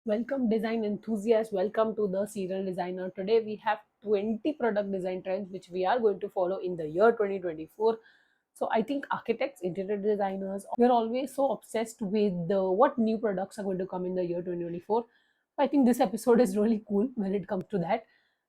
Welcome design enthusiasts, welcome to the serial designer. Today we have 20 product design trends which we are going to follow in the year 2024. So I think architects, interior designers, we're always so obsessed with what new products are going to come in the year 2024. I think this episode is really cool when it comes to that.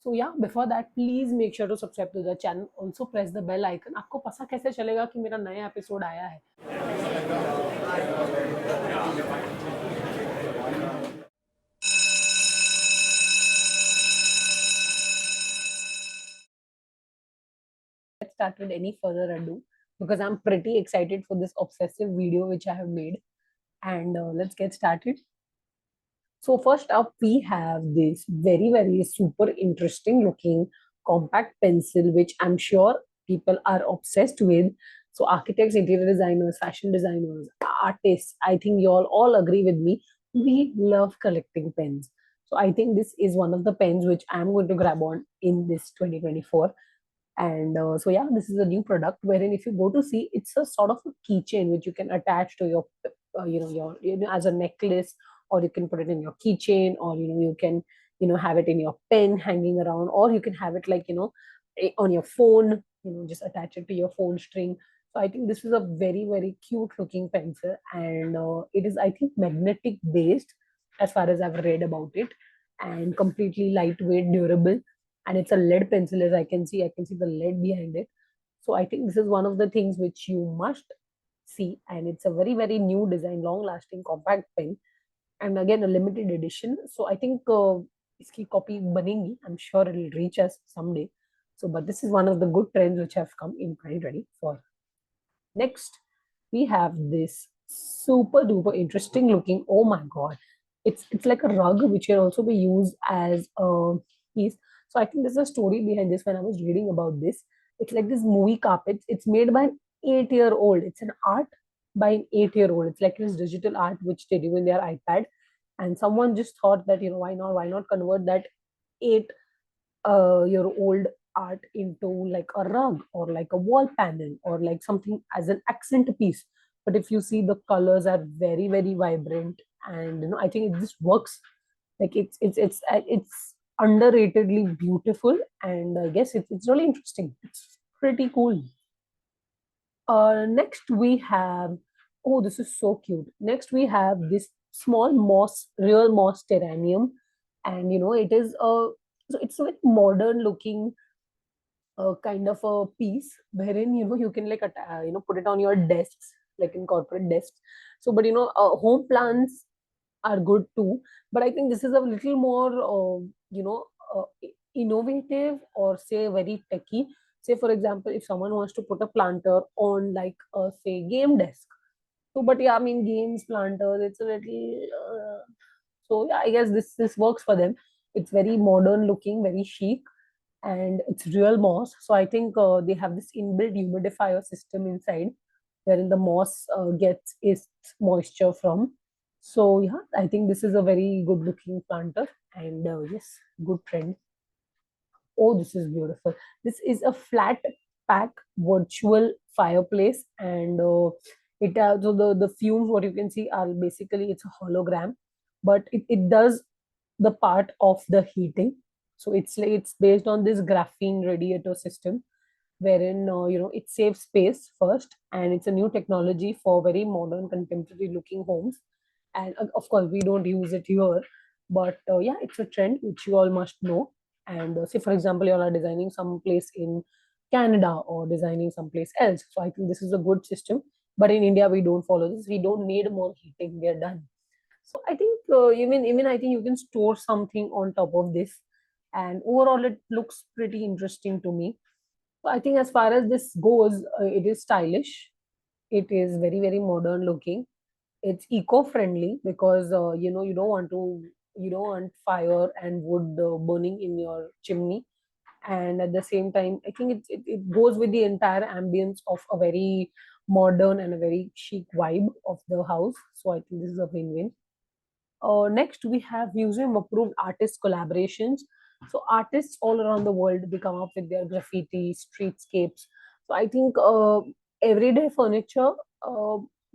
So yeah, before that, please make sure to subscribe to the channel. Also press the bell icon. आपको पता कैसे चलेगा कि मेरा नया episode आया है? Let's start with any further ado because I'm pretty excited for this obsessive video which I have made. And let's get started. So first up, we have this very super interesting looking compact pencil, which I'm sure people are obsessed with. So architects, interior designers, fashion designers, artists, I think you all agree with me. We love collecting pens. So I think this is one of the pens which I'm going to grab on in this 2024. And so yeah, this is a new product wherein if you go to see, it's a sort of a keychain which you can attach to your as a necklace, or you can put it in your keychain, or you can have it in your pen hanging around, or you can have it like on your phone, just attach it to your phone string. So I think this is a very cute looking pencil, and it is, I think, magnetic based as far as I've read about it, and completely lightweight, durable, and it's a lead pencil. As I can see the lead behind it. So I think this is one of the things which you must see, and it's a very new design, long lasting compact pen, and again a limited edition. So I think iski copy banegi, I'm sure it'll reach us someday. So but this is one of the good trends which have come in 2024. Next, we have this super duper interesting looking, oh my god, it's like a rug which can also be used as a piece. So I think there's a story behind this. When I was reading about this, it's like this movie carpet. It's made by an 8-year old. It's an art by an 8-year old. It's like this digital art which they do in their iPad, and someone just thought that why not convert that 8 year old art into like a rug or like a wall panel or like something as an accent piece. But if you see, the colors are very vibrant, and I think it just works. Like it's underratedly beautiful, and I guess it's really interesting. It's pretty cool. Next we have, oh, this is so cute. Next we have this small moss, real moss terranium, and it is a, so it's a very modern looking kind of a piece wherein you can like put it on your desks, like in corporate desks. So but home plants are good too, but I think this is a little more innovative, or say very techy. Say for example, if someone wants to put a planter on like a, say, game desk. So but yeah, I mean, games planters, it's a little so yeah, I guess this works for them. It's very modern looking, very chic, and it's real moss. So I think they have this inbuilt humidifier system inside, wherein the moss gets its moisture from. So yeah, I think this is a very good looking planter, and yes, good trend. Oh, this is beautiful. This is a flat pack virtual fireplace, and it so the fumes what you can see are basically, it's a hologram, but it does the part of the heating. So it's based on this graphene radiator system, wherein it saves space first, and it's a new technology for very modern contemporary looking homes. And of course we don't use it here, but yeah, it's a trend which you all must know. And say for example, you all are designing some place in Canada or designing someplace else, so I think this is a good system. But in India we don't follow this. We don't need more heating, we are done. So I think even I think you can store something on top of this, and overall it looks pretty interesting to me. So I think as far as this goes, it is stylish. It is very modern looking. It's eco-friendly because you don't want fire and wood burning in your chimney. And at the same time, I think it goes with the entire ambience of a very modern and a very chic vibe of the house. So I think this is a win-win. Next, we have museum approved artist collaborations. So artists all around the world, they come up with their graffiti, streetscapes. So I think everyday furniture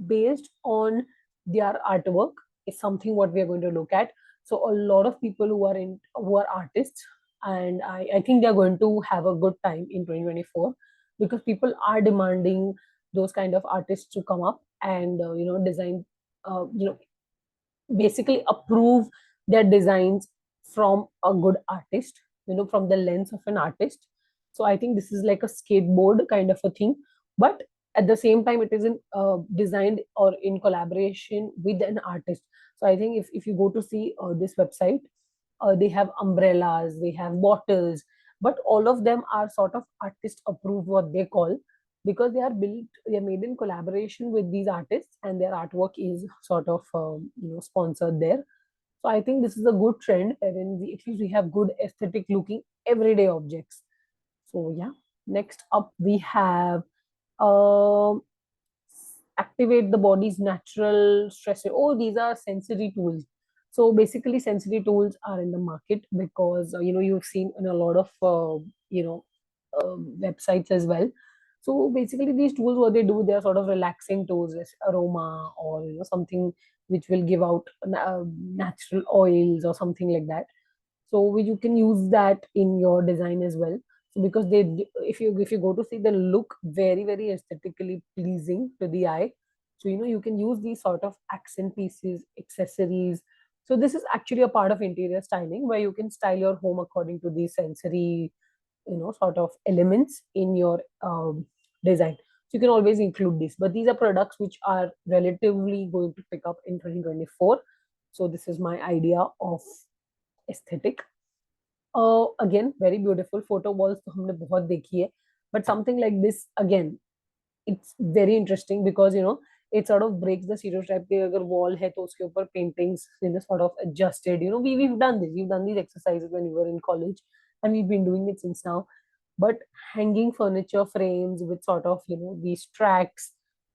based on their artwork is something what we are going to look at. So a lot of people who are artists, and I think they're going to have a good time in 2024, because people are demanding those kind of artists to come up and design, you know basically approve their designs from a good artist, from the lens of an artist. So I think this is like a skateboard kind of a thing, but at the same time it is designed or in collaboration with an artist. So I think if you go to see this website, they have umbrellas, they have bottles, but all of them are sort of artist approved, what they call, because they are made in collaboration with these artists, and their artwork is sort of sponsored there. So I think this is a good trend, wherein at least we have good aesthetic looking everyday objects. So yeah, next up we have um activate the body's natural stress. Oh, these are sensory tools. So basically, sensory tools are in the market because you've seen in a lot of websites as well. So basically, these tools, what they do, they are sort of relaxing tools, like aroma or something which will give out natural oils or something like that. So you can use that in your design as well. So because if you go to see, they look very very aesthetically pleasing to the eye. So you can use these sort of accent pieces, accessories. So this is actually a part of interior styling, where you can style your home according to these sensory sort of elements in your design. So you can always include this, but these are products which are relatively going to pick up in 2024. So this is my idea of aesthetic. Again, very beautiful photo walls तो हमने बहुत देखी है, but something like this again, it's very interesting because it sort of breaks the stereotype कि अगर wall है तो उसके ऊपर paintings sort of adjusted. We've done this, we've done these exercises when we were in college, and we've been doing it since now. But hanging furniture frames with sort of these tracks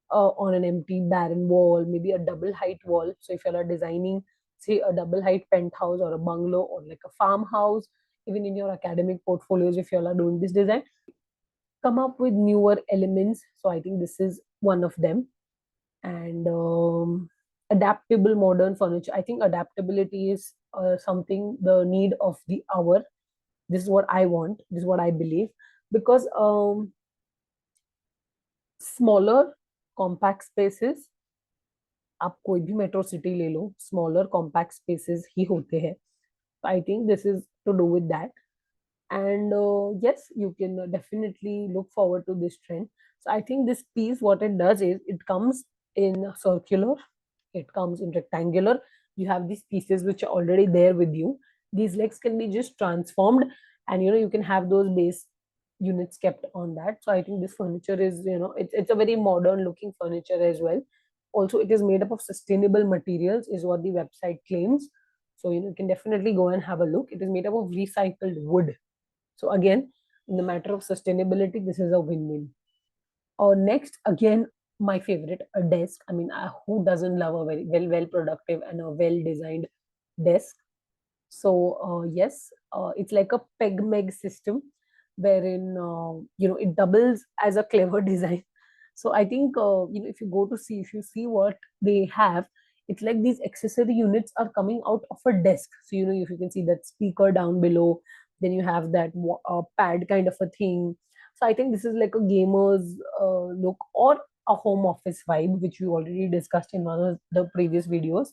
on an empty barren wall, maybe a double height wall. So if you are designing, say, a double height penthouse or a bungalow or like a farmhouse, even in your academic portfolios, if you all are doing this design, come up with newer elements. So I think this is one of them. And adaptable modern furniture, I think adaptability is something, the need of the hour. This is what I want, this is what I believe, because smaller compact spaces, आप कोई भी metro city ले लो, smaller compact spaces ही होते हैं. I think this is to do with that. And yes, you can definitely look forward to this trend. So I think this piece, what it does is, it comes in circular, it comes in rectangular. You have these pieces which are already there with you. These legs can be just transformed, and you can have those base units kept on that. So I think this furniture is, it's a very modern looking furniture as well. Also, it is made up of sustainable materials, is what the website claims. So you can definitely go and have a look. It is made up of recycled wood. So again, in the matter of sustainability, this is a win-win. Or next, again, my favorite, a desk. I mean, who doesn't love a very well productive and a well designed desk? So yes, it's like a peg meg system, wherein it doubles as a clever design. So I think if you go to see, if you see what they have, it's like these accessory units are coming out of a desk. So if you can see that speaker down below, then you have that pad kind of a thing. So I think this is like a gamer's look, or a home office vibe, which we already discussed in one of the previous videos.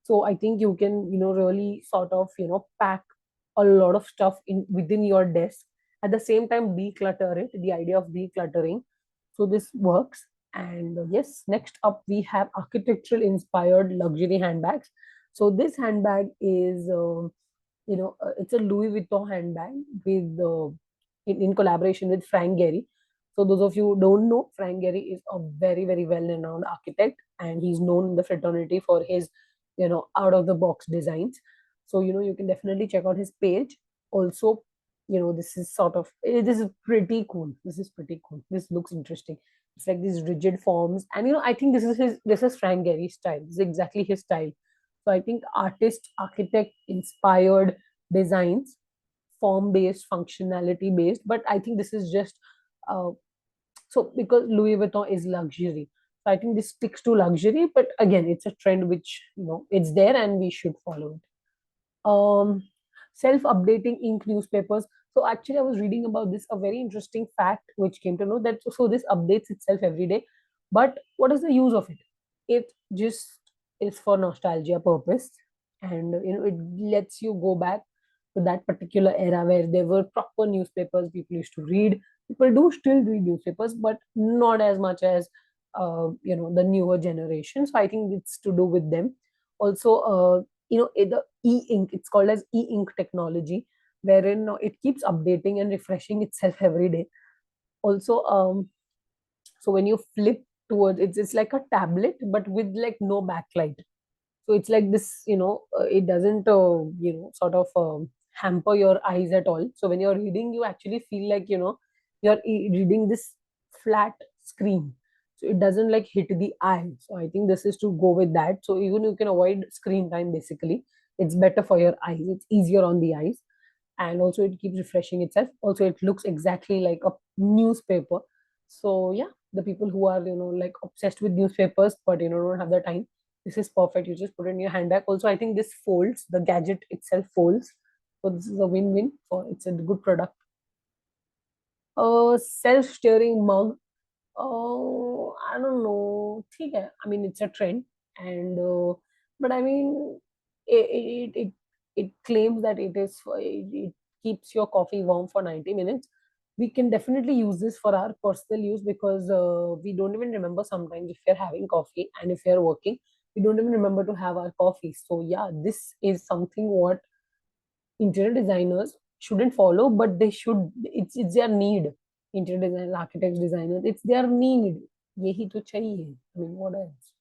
So I think you can really sort of pack a lot of stuff in within your desk, at the same time declutter it, the idea of decluttering. So this works. And yes, next up we have architectural inspired luxury handbags. So this handbag is it's a Louis Vuitton handbag with in collaboration with Frank Gehry. So those of you who don't know, Frank Gehry is a very very well renowned architect, and he's known in the fraternity for his out of the box designs. So you can definitely check out his page. Also, this is sort of this is pretty cool. This is pretty cool. This looks interesting. It's like these rigid forms, and I think this is Frank Gehry's style. This is exactly his style. So I think artist, architect inspired designs, form based, functionality based. But I think this is just uh, so because Louis Vuitton is luxury. So I think this sticks to luxury. But again, it's a trend which it's there, and we should follow it. Self-updating ink newspapers. So actually, I was reading about this, a very interesting fact which came to know that so this updates itself every day. But what is the use of it? It just is for nostalgia purpose, and it lets you go back to that particular era where there were proper newspapers people used to read. People do still read newspapers, but not as much as the newer generation. So I think it's to do with them. Also, the e-ink, it's called as e-ink technology, wherein it keeps updating and refreshing itself every day. Also, so when you flip towards it's like a tablet but with like no backlight. So it's like this, it doesn't sort of hamper your eyes at all. So when you're reading, you actually feel like you're reading this flat screen, so it doesn't like hit the eye. So I think this is to go with that. So even you can avoid screen time, basically it's better for your eyes, it's easier on the eyes, and also it keeps refreshing itself. Also, it looks exactly like a newspaper. So yeah, the people who are like obsessed with newspapers but don't have the time, this is perfect. You just put it in your handbag. Also, I think this folds, the gadget itself folds, so this is a win-win. For it's a good product. Self-steering mug. Oh, I don't know. ठीक है. I mean, it's a trend, and but I mean, it claims that it keeps your coffee warm for 90 minutes. We can definitely use this for our personal use, because we don't even remember sometimes if we're having coffee, and if we're working, we don't even remember to have our coffee. So yeah, this is something what interior designers shouldn't follow, but they should. It's their need. Interior design, architects, designers, it's their need. Yehi to chahiye. I mean, what else?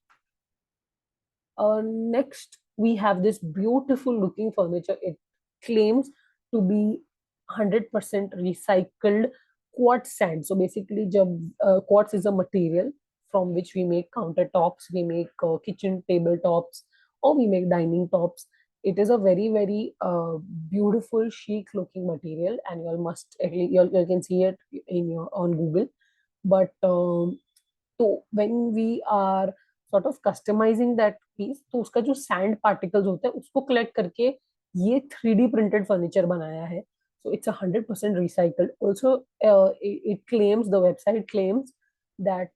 Next, we have this beautiful looking furniture. It claims to be 100% recycled quartz sand. So basically, quartz is a material from which we make countertops, we make kitchen tabletops, or we make dining tops. It is a very, very beautiful, chic looking material, and you can see it in your on Google. But तो when we are sort of customizing that piece, तो उसका जो sand particles होता है उसको collect करके ये 3D printed furniture बनाया है. So it's 100% recycled. Also, it claims, the website claims that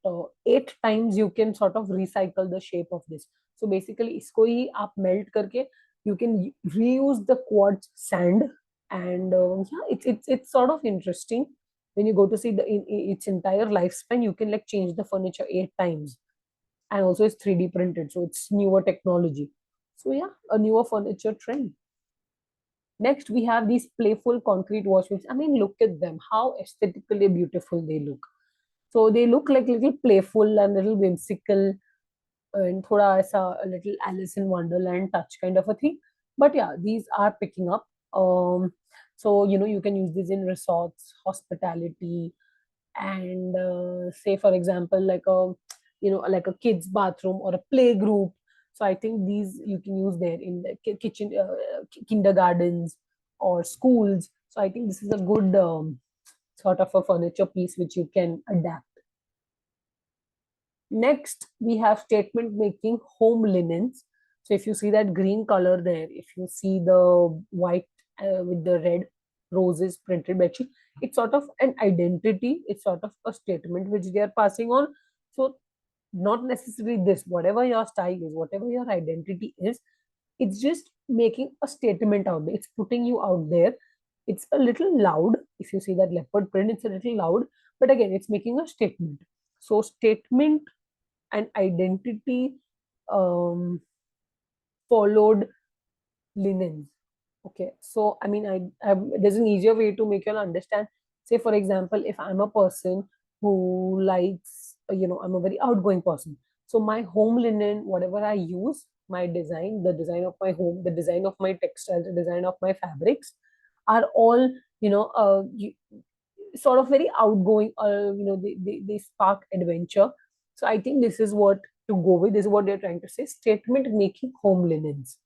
8 times you can sort of recycle the shape of this. So basically इसको ही आप melt करके you can reuse the quartz sand, and yeah, it's sort of interesting. When you go to see its entire lifespan, you can like change the furniture 8 times, and also it's 3D printed, so it's newer technology. So yeah, a newer furniture trend. Next, we have these playful concrete washrooms. I mean, look at them, how aesthetically beautiful they look. So they look like little playful and little whimsical, and thoda aisa a little Alice in Wonderland touch kind of a thing. But yeah, these are picking up. So you can use this in resorts, hospitality, and say for example like a kids bathroom or a play group. So I think these you can use there in the kitchen, kindergartens or schools. So I think this is a good sort of a furniture piece which you can adapt. Next, we have statement making home linens. So if you see that green color there, if you see the white with the red roses printed bedsheet, it's sort of an identity. It's sort of a statement which they are passing on. So not necessarily this, whatever your style is, whatever your identity is, it's just making a statement out there. It's putting you out there. It's a little loud. If you see that leopard print, it's a little loud, but again, it's making a statement. So statement and identity um, followed linens. Okay, so I mean, there's an easier way to make you understand. Say, for example, if I'm a person who likes, I'm a very outgoing person. So my home linen, whatever I use, my design, the design of my home, the design of my textiles, the design of my fabrics, are all, sort of very outgoing, they spark adventure. So I think this is what to go with. This is what they're trying to say: statement making home linens.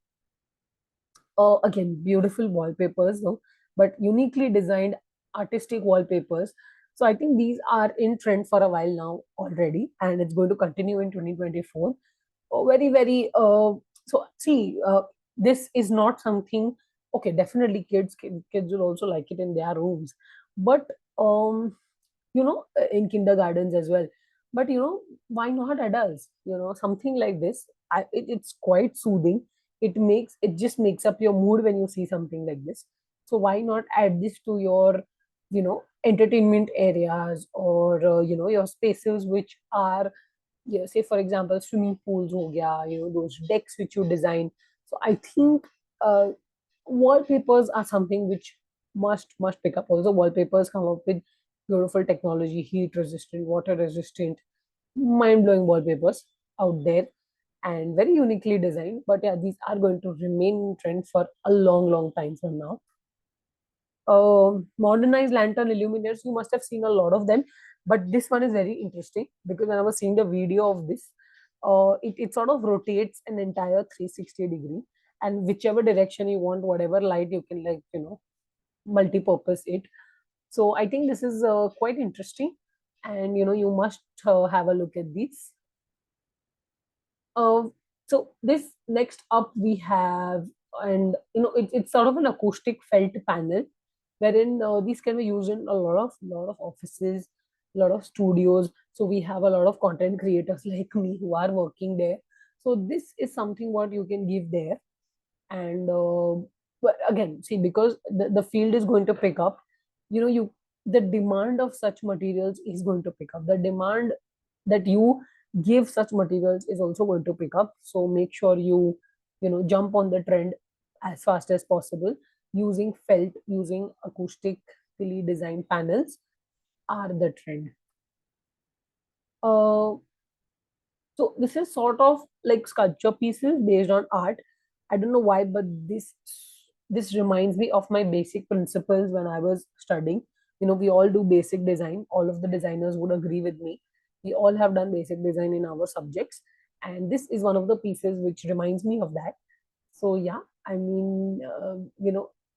Again, beautiful wallpapers though, but uniquely designed artistic wallpapers. So I think these are in trend for a while now already, and it's going to continue in 2024. Very, very so see, this is not something okay, definitely kids will also like it in their rooms, but um in kindergartens as well. But why not adults? Something like this, it's quite soothing. It just makes up your mood when you see something like this. So why not add this to your entertainment areas, or your spaces which are, say for example, swimming pools ho gaya, those decks which you design. So I think uh, wallpapers are something which must pick up. Also, wallpapers come up with beautiful technology, heat resistant, water resistant, mind blowing wallpapers out there, and very uniquely designed. But yeah, these are going to remain in trend for a long time from now. Modernized lantern illuminators, you must have seen a lot of them, but this one is very interesting because when I was seeing the video of this, it sort of rotates an entire 360 degree, and whichever direction you want, whatever light you can, like, multi-purpose it. So I think this is quite interesting, and you must have a look at these. So this next up we have, and it's sort of an acoustic felt panel, wherein these can be used in a lot of offices, a lot of studios. So we have a lot of content creators like me who are working there. So this is something what you can give there. And but again, see, because the field is going to pick up, you the demand of such materials is going to pick up. The demand that you give such materials is also going to pick up. So make sure you jump on the trend as fast as possible. Using felt, using acoustically designed panels are the trend. So this is sort of like sculpture pieces based on art. I don't know why, but this reminds me of my basic principles when I was studying. We all do basic design. All of the designers would agree with me. We all have done basic design in our subjects, and this is one of the pieces which reminds me of that. So yeah, I mean,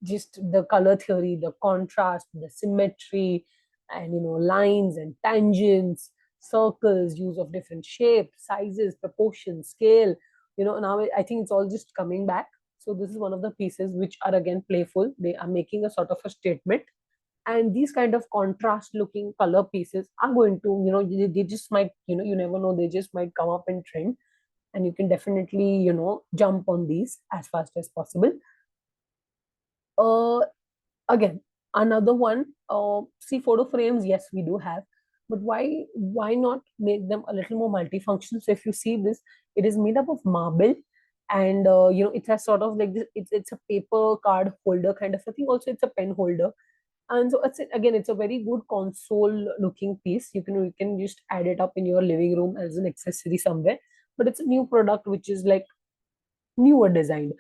just the color theory, the contrast, the symmetry, and lines and tangents, circles, use of different shapes, sizes, proportions, scale. Now I think it's all just coming back. So this is one of the pieces which are again playful. They are making a sort of a statement, and these kind of contrast looking color pieces are going to, they just might, you never know, they just might come up in trend, and you can definitely jump on these as fast as possible. uh Again, another one, see, photo frames, yes, we do have, but why not make them a little more multifunctional? So if you see this, it is made up of marble, and it has sort of like this, it's a paper card holder kind of a thing. Also, it's a pen holder, and so it's a very good console looking piece. You can just add it up in your living room as an accessory somewhere. But it's a new product which is like newer designed.